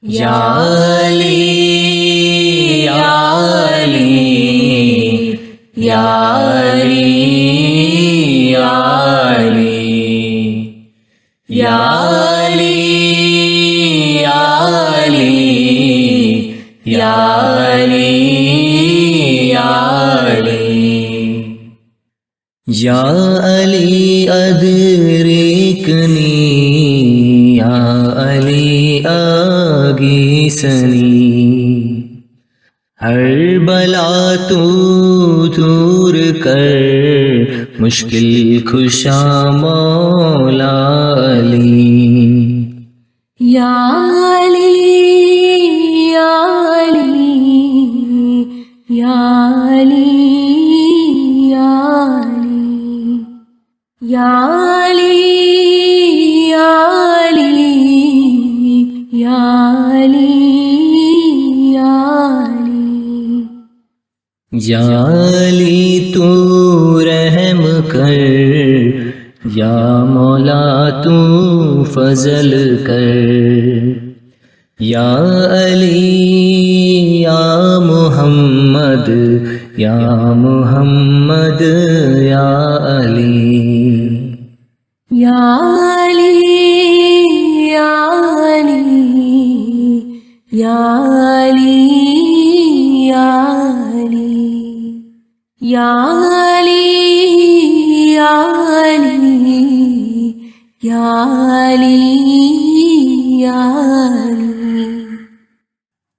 یا علی یا علی یا علی یا علی یا علی یا علی یا علی یا علی یا علی ادرکنی یا علی آگیسنی ہر بلا تو دور کر مشکل کشا مولا علی یا علی یا علی یا علی یا علی یا علی یا علی یا علی یا علی یا علی تو رحم کر یا مولا تو فضل کر یا علی یا محمد یا محمد یا علی یا علی یا علی یا علی یا علی یا علی یا علی یا علی یا علی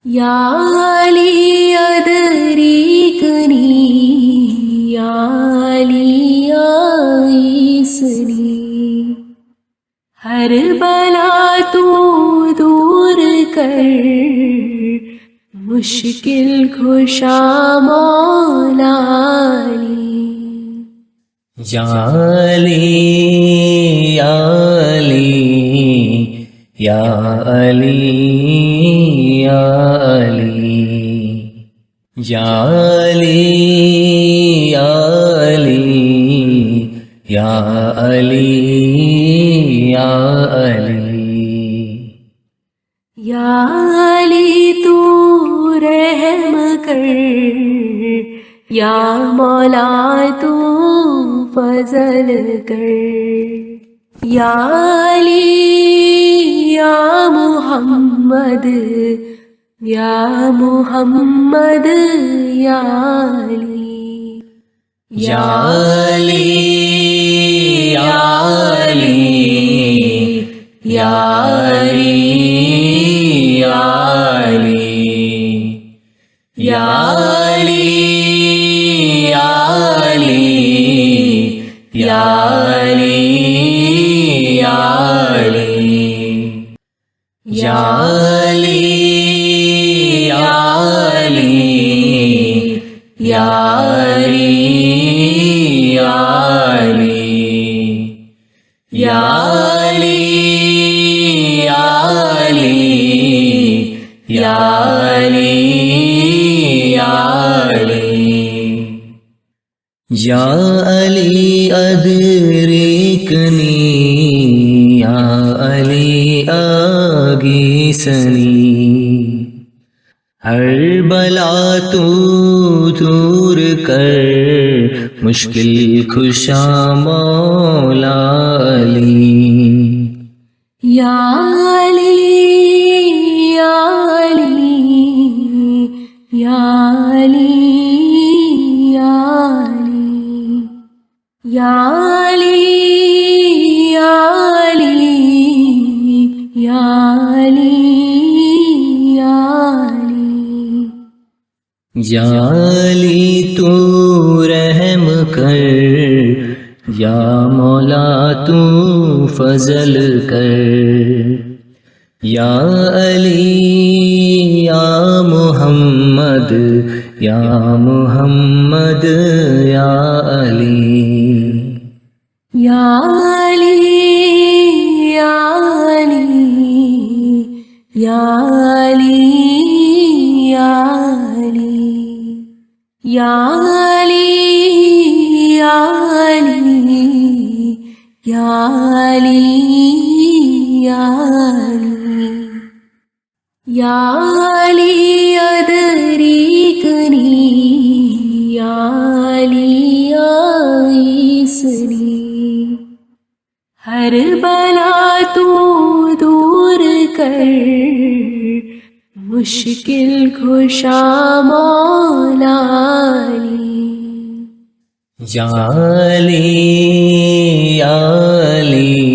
یا علی ادریکنی یا علی آئیسنی ہر بلا تو دور کر مشکل کشا مولا علی یا علی یا علی یا علی یا علی یا علی یا علی یا علی یا علی یا علی تو رحم کر یا مولا تو فضل کر یا علی یا محمد یا محمد یا علی یا علی یا علی یا علی یا علی یا علی یا علی یا علی یا علی یا علی یا علی یا علی یا علی یا علی یا علی یا علی یا علی یا علی ادرکنی یا علی آگیسنی ہر بلا تو دور کر مشکل کشا مولا علی یا علی یا علی یا علی یا علی یا علی یا علی یا علی یا علی یا علی تو رحم کر یا مولا تو فضل کر یا علی یا محمد یا محمد یا علی یا علی یا علی یا علی یا علی یا علی یا علی یا علی یا علی یا علی ادریکنی یا علی آئیسنی ہر بلا تو دور کر مشکل کشا مولا علی یا علی یا علی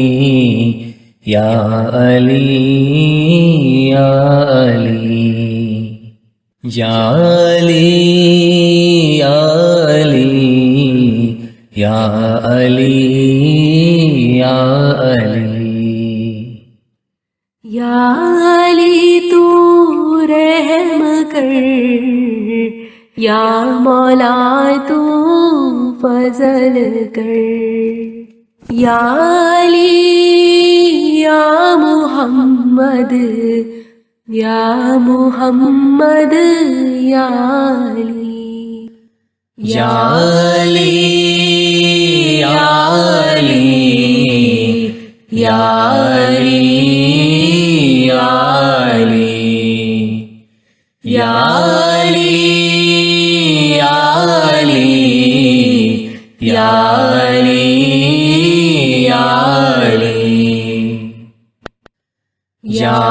یا علی یا علی یا علی یا علی یا علی یا علی یا علی تو رحم کر یا مولا تو فضل کر یا علی یا محمد یا محمد یا علی یا علی یا علی یا علی یا علی یا علی یا علی یا علی یا علی یا علی یا علی یا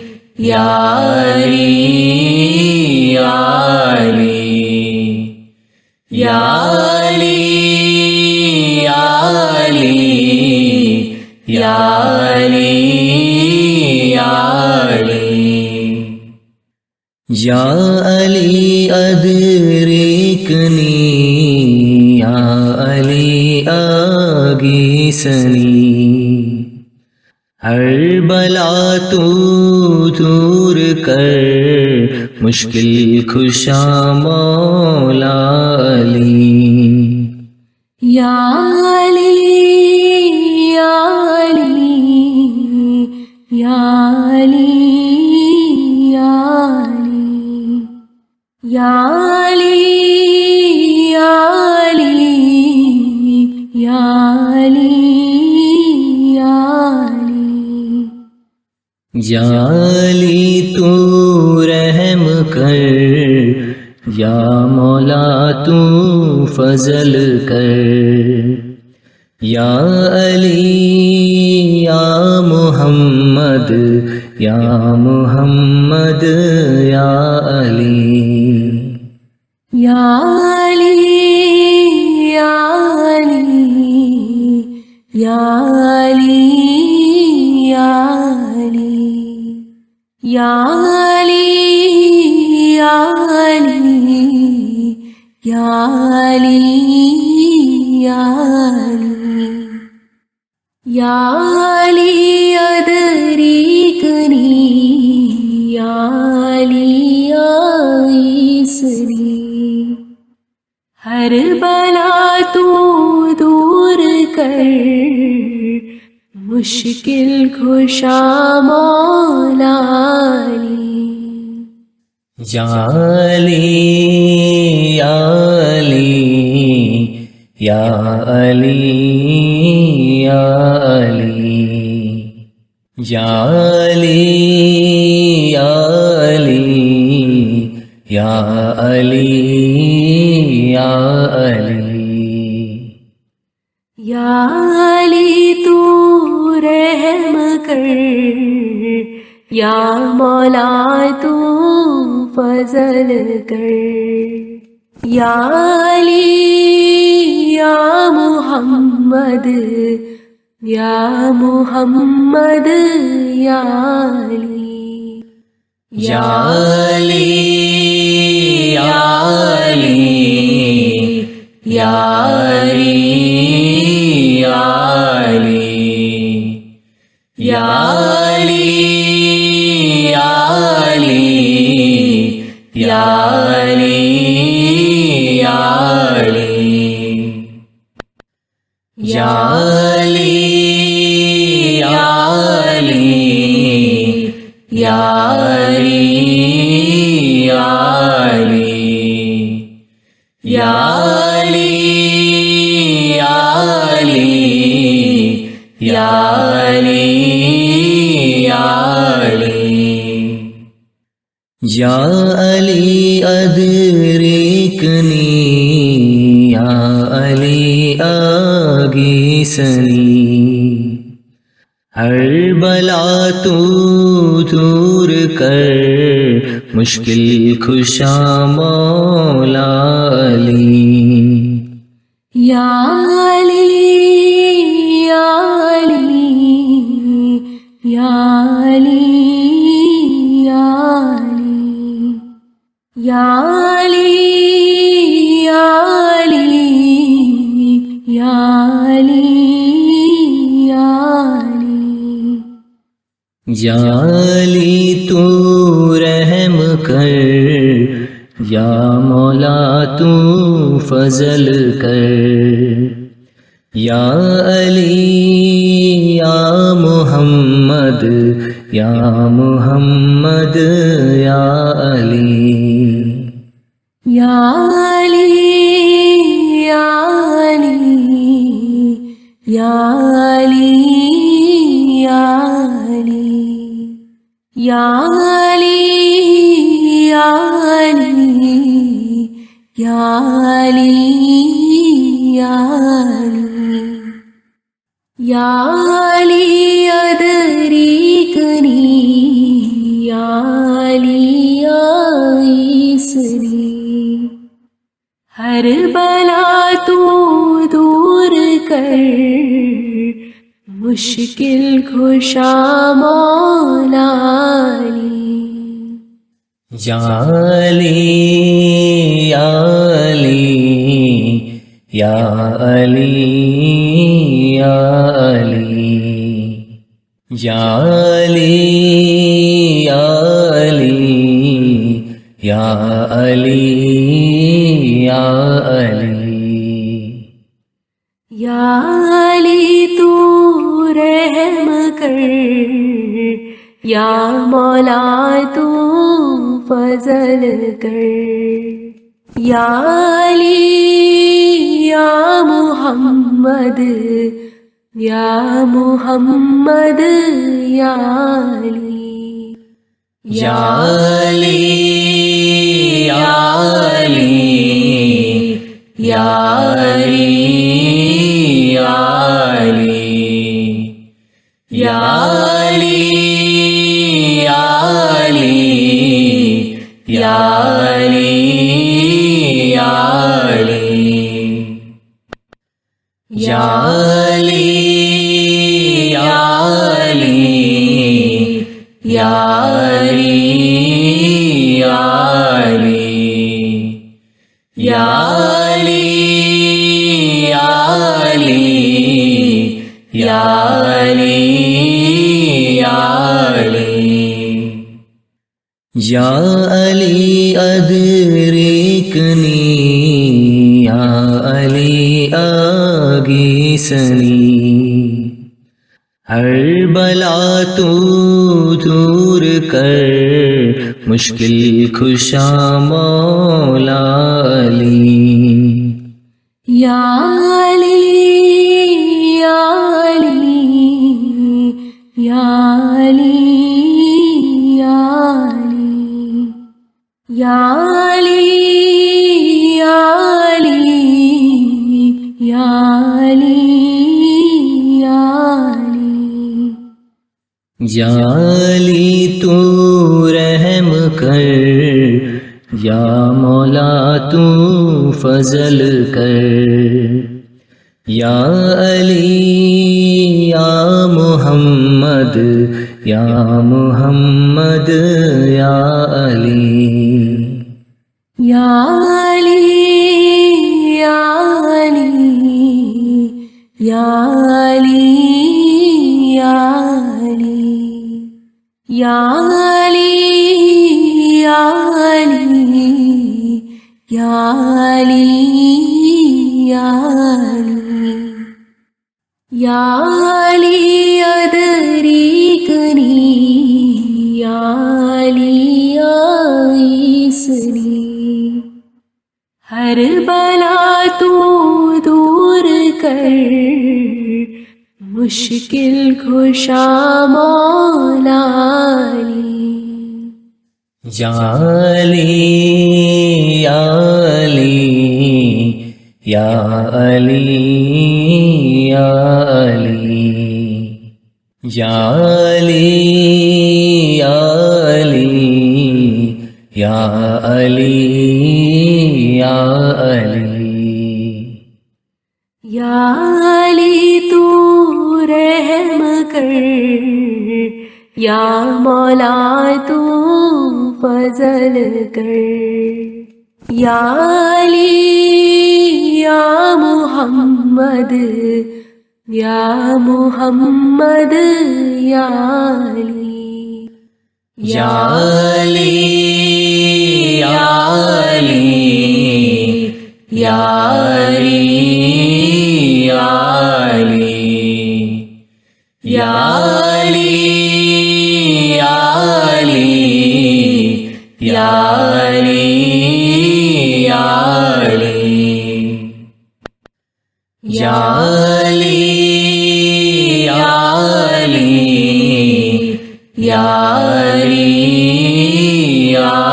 علی یا علی یا علی یا علی یا علی یا علی یا علی ادریکنی یا علی آگیسنی ہر بلا تو دور کر مشکل کشا مولا علی یا علی یا علی یا علی یا علی یا علی یا علی یا علی یا علی یا علی تو رحم کر یا مولا تو فضل کر یا علی یا محمد یا محمد یا علی یا علی یا علی یا علی یا علی یا علی یا علی یا علی یا علی یا علی ادریکنی یا علی آئیسنی ہر بلا تو دور کر مشکل کشا مولا علی یا علی یا علی یا علی یا علی یا علی یا علی یا علی یا علی یا علی تو رحم کر یا مولا تو فضل کر یا علی یا محمد یا محمد یا علی یا علی یا علی یا علی یا علی یا علی یا علی یا علی یا علی یا علی یا علی یا علی یا علی یا علی یا علی یا یا علی یا علی یا علی ادرکنی یا علی آگیسنی ہر بلا تو دور کر مشکل کشا مولا علی یا علی یا علی یا علی یا علی یا علی یا علی یا علی یا علی تو رحم کر یا مولا تو فضل کر یا علی یا محمد یا محمد یا علی یا علی یا علی یا علی یا علی یا علی یا علی یا علی یا علی یا علی ادرکنی یا علی آئیسنی ہر بلا تو دور کر مشکل کشا مولا علی یا علی یا علی یا علی یا علی یا علی یا علی یا علی یا علی یا علی تو رحم کر یا مولا تو فضل کر یا علی یا محمد یا محمد یا علی یا علی یا علی یا علی یا علی یا علی یا علی یا علی یا علی یا علی یا علی یا علی یا علی یا علی یا علی یا علی یا علی یا علی ادرکنی یا علی آگیسنی ہر بلا تو دور کر مشکل کشا مولا علی یا علی یا علی یا علی یا علی یا علی یا علی یا علی یا علی تو رحم کر یا مولا تو فضل کر یا علی یا محمد یا محمد یا علی یا علی یا علی یا علی یا علی یا علی یا علی یا علی یا علی یا علی ادرکنی یا علی آئیسنی ہر بلا تو دور کر مشکل کشا مولا علی یا علی یا علی یا علی یا علی یا علی یا علی یا علی یا علی یا علی تو رحم کر یا مولا تو فضل کر یا علی یا محمد یا محمد یا علی یا علی یا علی یا علی یا علی یا علی یا علی یا علی یا علی یا علی یا علی یا علی یا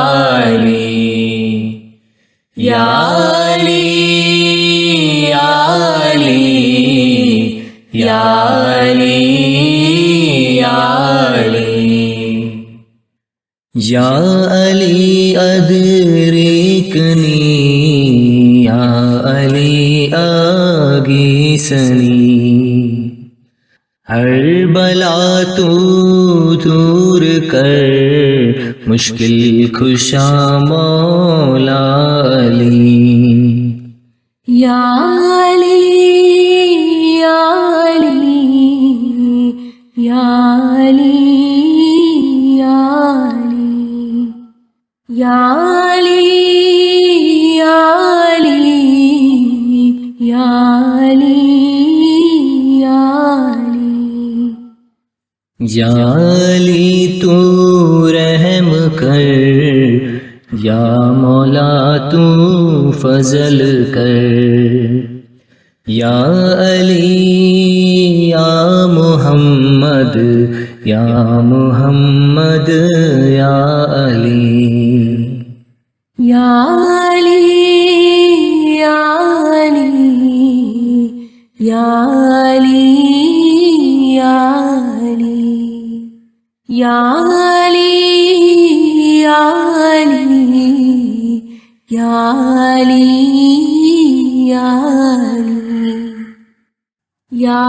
علی یا علی یا علی یا علی یا علی یا علی ادرکنی یا علی آگیسنی ہر بلا تو دور کر مشکل کشا مولا علی یا علی یا علی یا علی یا علی یا علی یا علی یا علی یا علی تو رحم کر یا مولا تو فضل کر یا علی یا محمد یا محمد یا علی یا علی یا علی یا علی یا علی یا علی یا علی یا علی یا علی یا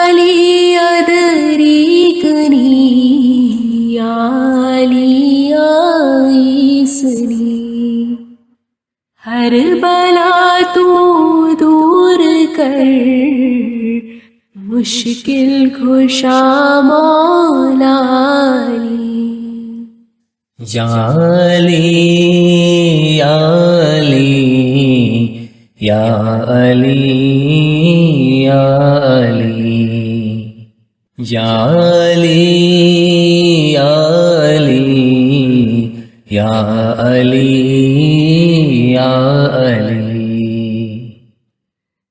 علی ادریکنی یا علی آئیسنی ہر بلا تو دور کر مشکل کشا مولا علی یا علی یا علی یا علی یا علی یا علی یا علی یا علی یا علی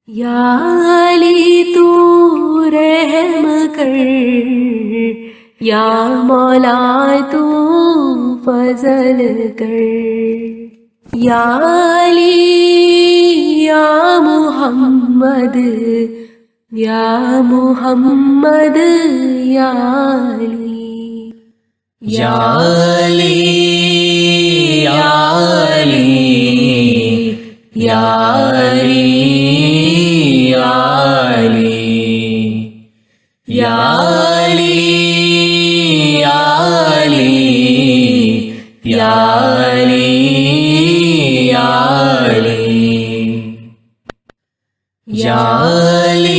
یا علی تو رحم کر یا مولا تو فضل کر یا علی یا محمد یا محمد یا علی یا علی یا علی یا علی یا علی یا علی یا علی یا علی یا علی یا علی یا علی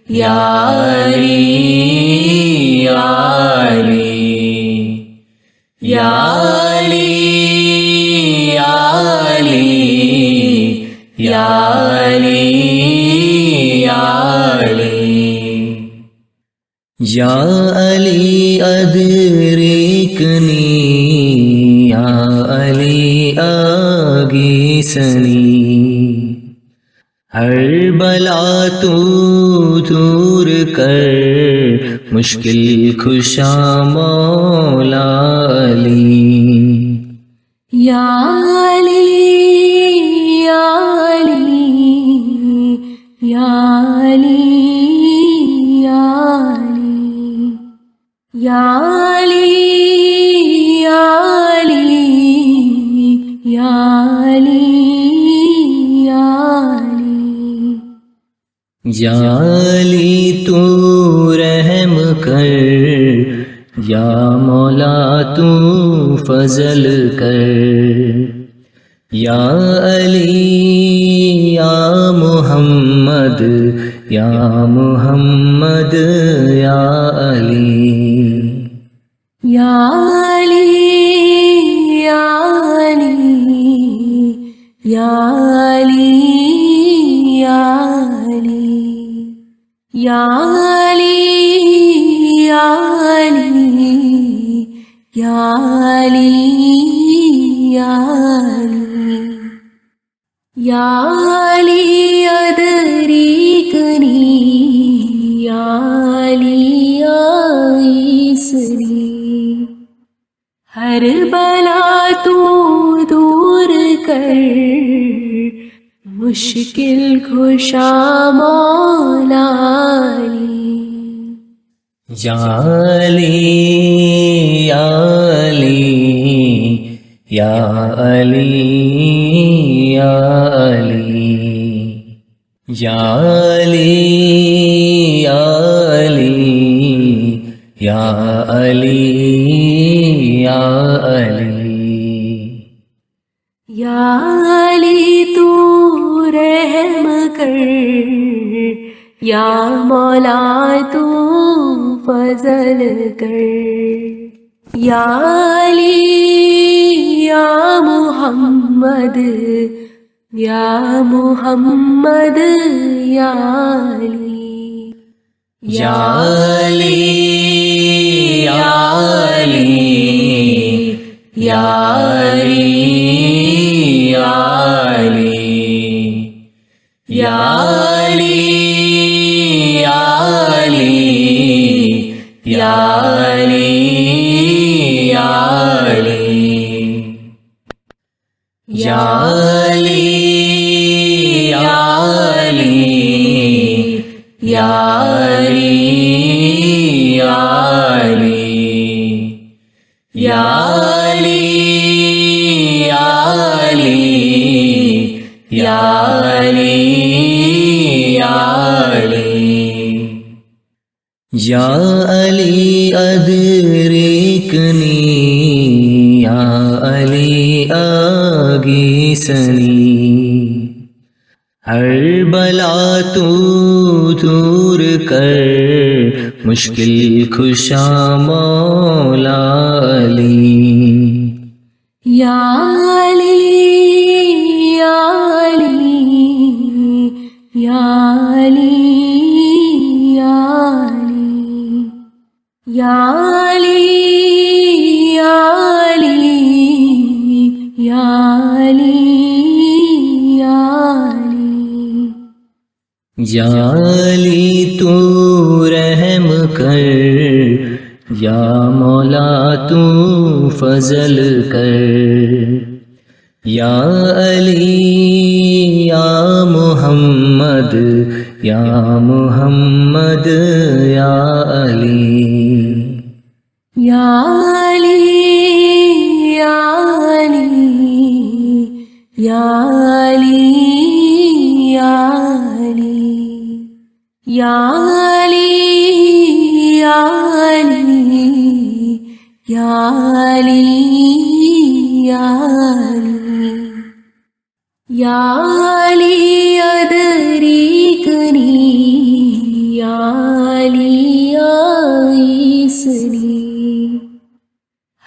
یا علی یا علی یا علی یا علی یا علی یا علی یا علی ادرکنی یا علی آگیسنی ہر بلا تو دور کر مشکل کشا مولا علی یا علی یا علی یا علی یا علی یا علی یا علی یا علی یا علی تو رحم کر یا مولا تو فضل کر یا علی یا محمد یا محمد یا علی یا علی یا علی یا علی یا علی یا علی یا علی یا علی یا علی یا علی ادریکنی یا علی عیسری ہر بلا تو دور کر مشکل کشا مولا علی یا علی یا علی یا علی یا علی یا علی یا علی یا علی یا علی یا علی تو رحم کر یا مولا تو فضل کر یا علی یا محمد یا محمد یا علی یا علی یا علی یا علی یا علی یا علی یا علی یا علی یا علی یا علی یا علی یا علی یا علی یا علی یا علی یا علی یا علی یا علی ادریکنی یا علی آگیسنی ہر بلا تو دور کر مشکل کشا مولا علی یا علی یا علی یا علی یا علی یا علی یا علی یا علی یا علی تو رحم کر یا مولا تو فضل کر یا علی یا محمد یا محمد یا علی یا علی یا علی یا علی یا علی یا علی یا علی یا علی یا علی یا علی ادریکنی یا علی عیسری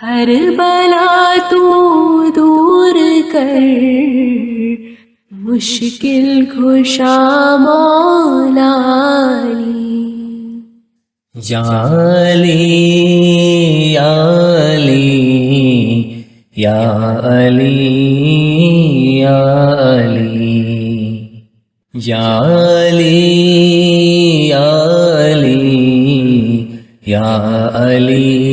ہر بلا تو دور کر مشکل کشا مولا علی یا علی یا علی یا علی یا علی یا علی یا علی یا علی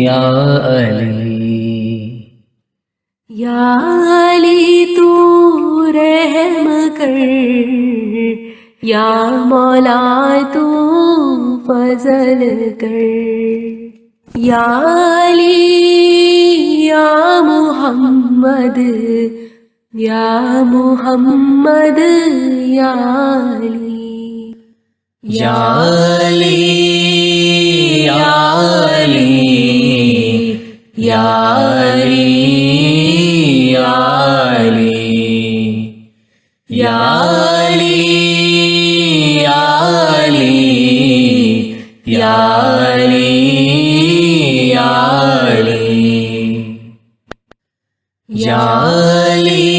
یا علی یا علی تو رحم کر، یا مولا تو فضل کر، یا علی یا محمد یا محمد یا علی یا علی یا علی یا علی یا علی یا علی یا علی یا علی یا علی یا علی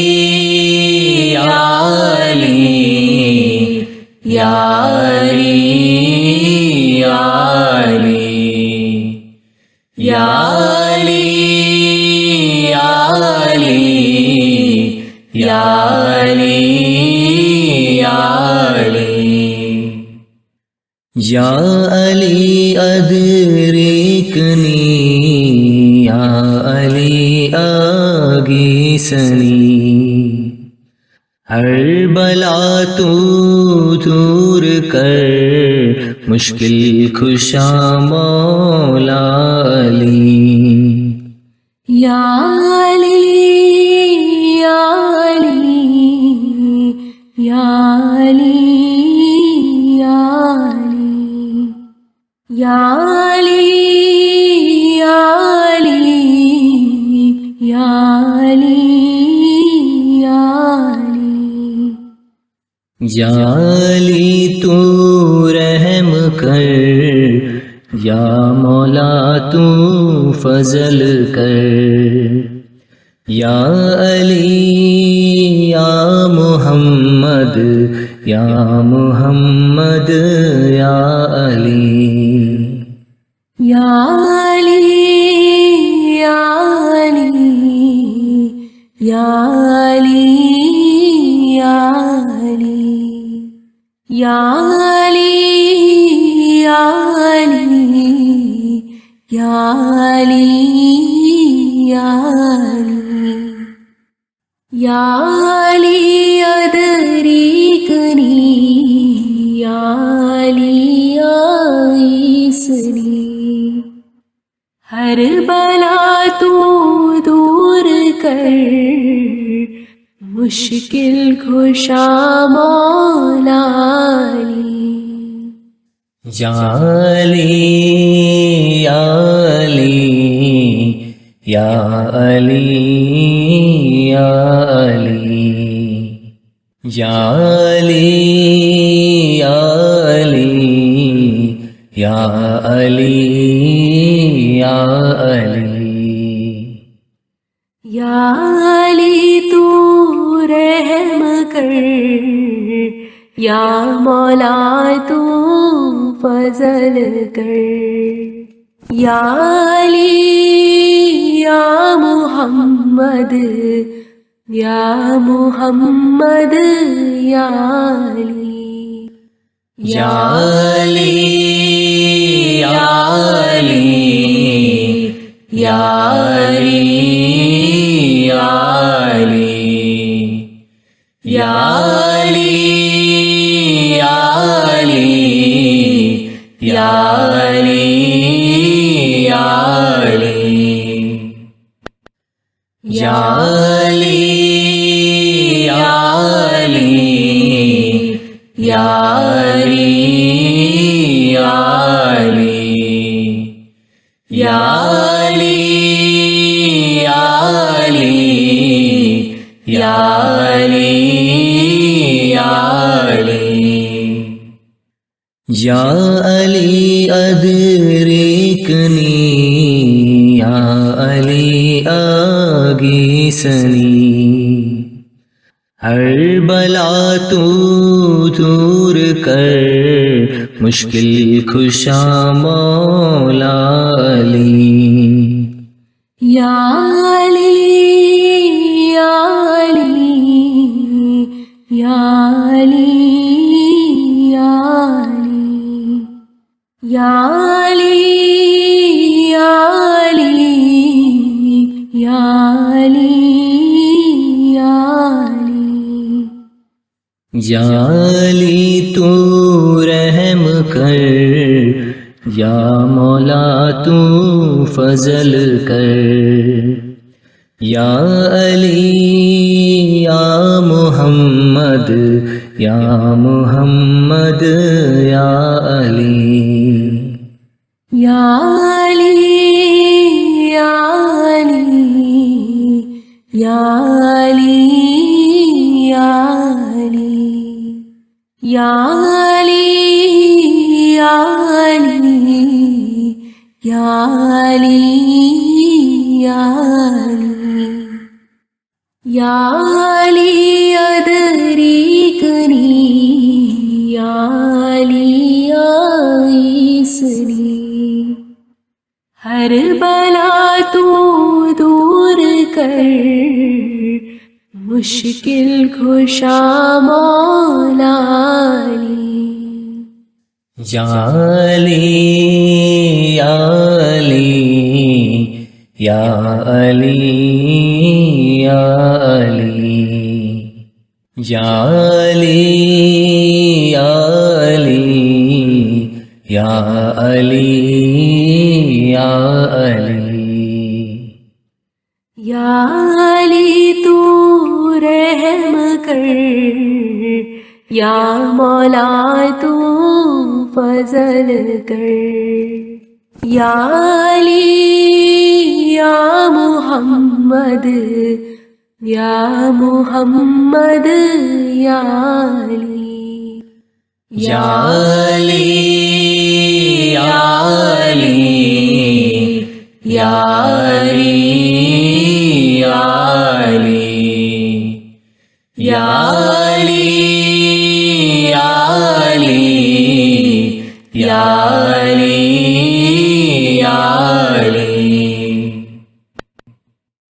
یا علی یا علی یا علی یا علی یا علی یا علی ادرکنی یا علی آگیسنی ہر بلا تو دور کر مشکل کشا مولا علی یا علی یا علی یا علی یا علی یا علی یا علی یا علی یا علی تو رحم کر، یا مولا تو فضل کر، یا علی یا محمد یا محمد یا علی یا علی یا علی یا علی یا علی یا علی یا علی یا علی یا علی یا علی ادریکنی یا علی آئیسنی ہر بلا تو دور کر مشکل کشا مولا علی یا علی یا علی یا علی یا علی یا علی یا علی یا علی یا علی یا علی تو رحم کر، یا مولا تو فضل کر، یا علی یا محمد یا محمد یا علی یا علی یا علی یا علی یا علی یا علی یا علی یا علی یا علی یا علی یا علی یا علی یا علی یا علی یا علی یا علی ادرکنی یا علی آگیسنی ہر بلا تو دور کر مشکل کشا مولا علی یا علی یا علی یا یا علی یا علی یا علی یا علی یا علی تو رحم کر، یا مولا تو فضل کر، یا علی یا محمد یا محمد یا علی یا علی یا علی یا علی یا علی یا علی یا علی یا علی یا علی یا علی ادریکنی یا علی عیسری ہر بلا تو دور کر مشکل کشا مولا علی یا علی یا علی یا علی یا علی یا علی یا علی یا علی یا علی یا علی تو رحم کر، یا مولا تو فضل کر، یا علی یا محمد یا محمد یا علی یا علی یا علی یا علی یا علی یا علی یا علی یا علی